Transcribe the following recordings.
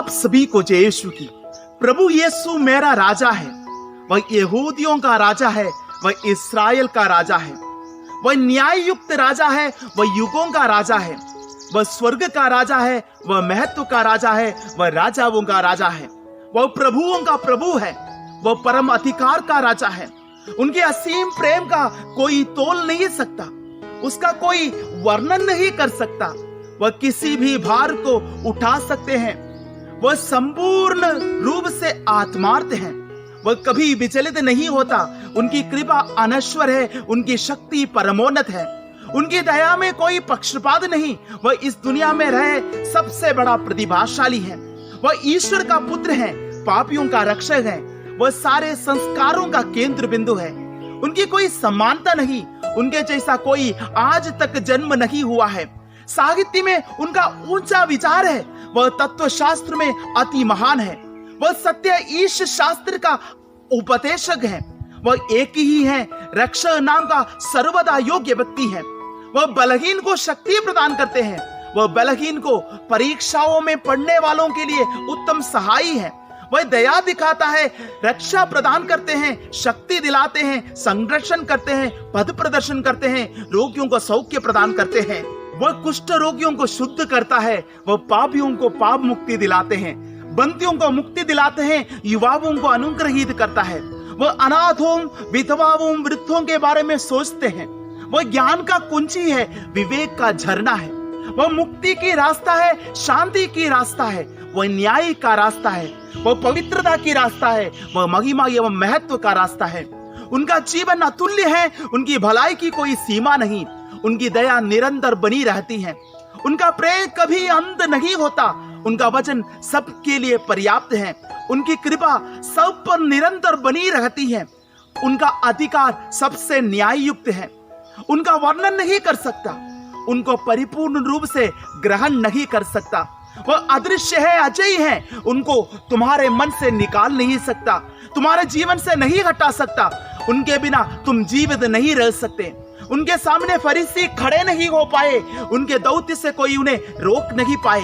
आप सभी को जय यीशु की। प्रभु यीशु मेरा राजा है। वह यहूदियों का राजा है, वह इस्राएल का राजा है, वह न्याय युक्त राजा है, वह युगों का राजा है, वह स्वर्ग का राजा है, वह महत्व का राजा है, वह राजाओं का राजा है, वह प्रभुओं का प्रभु है, वह परम अधिकार का राजा है। उनके असीम प्रेम का कोई तोल नहीं सकता, उसका कोई वर्णन नहीं कर सकता। वह किसी भी भार को उठा सकते हैं, वह संपूर्ण रूप से आत्मार्थ हैं, वह कभी विचलित नहीं होता। उनकी कृपा अनश्वर है, उनकी शक्ति परमोन्नत है, उनकी दया में कोई पक्षपात नहीं। वह इस दुनिया में रहे सबसे बड़ा प्रतिभाशाली है। वह ईश्वर का पुत्र है, पापियों का रक्षक है, वह सारे संस्कारों का केंद्र बिंदु है। उनकी कोई समानता नहीं, उनके जैसा कोई आज तक जन्म नहीं हुआ है। साहित्य में उनका ऊंचा विचार है, वह तत्व शास्त्र में अति महान है, वह सत्य ईश शास्त्र का उपदेशक है, वह एक ही है, रक्षक नाम का सर्वदा योग्य व्यक्ति है। वह बलहीन को शक्ति प्रदान करते हैं, वह बलहीन को परीक्षाओं में पढ़ने वालों के लिए उत्तम सहायी है। वह दया दिखाता है, रक्षा प्रदान करते हैं, शक्ति दिलाते हैं, संरक्षण करते हैं, पद प्रदर्शन करते हैं, रोगियों को सौख्य प्रदान करते हैं। वह कुष्ठ रोगियों को शुद्ध करता है, वह पापियों को पाप मुक्ति दिलाते हैं, बंदियों को मुक्ति दिलाते हैं, युवाओं को अनुग्रहित करता है। वह अनाथों, विधवाओं, वृद्धों के बारे में सोचते हैं। वह ज्ञान का कुंजी है, विवेक का झरना है, वह मुक्ति की रास्ता है, शांति की रास्ता है, वह न्याय का रास्ता है, वह पवित्रता की रास्ता है, वह महिमा एवं महत्व का रास्ता है। उनका जीवन अतुल्य है, उनकी भलाई की कोई सीमा नहीं, उनकी दया निरंतर बनी रहती है, उनका प्रेम कभी अंत नहीं होता, उनका वचन सबके लिए पर्याप्त है, उनकी कृपा सब पर निरंतर बनी रहती है, उनका अधिकार सबसे न्याय युक्त है, उनका वर्णन नहीं कर सकता, उनको परिपूर्ण रूप से ग्रहण नहीं कर सकता। वह अदृश्य है, अजय है, उनको तुम्हारे मन से निकाल नहीं सकता, तुम्हारे जीवन से नहीं हटा सकता। उनके बिना तुम जीवित नहीं रह सकते। उनके सामने फरीसी खड़े नहीं हो पाए, उनके दौत्य से कोई उन्हें रोक नहीं पाए।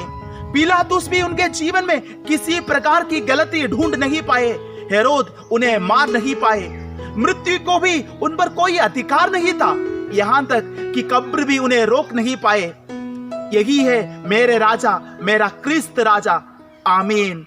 पिलातुस भी उनके जीवन में किसी प्रकार की गलती ढूंढ नहीं पाए, हेरोद उन्हें मार नहीं पाए, मृत्यु को भी उन पर कोई अधिकार नहीं था, यहाँ तक कि कब्र भी उन्हें रोक नहीं पाए। यही है मेरे राजा, मेरा क्रिस्त राजा। आमीन।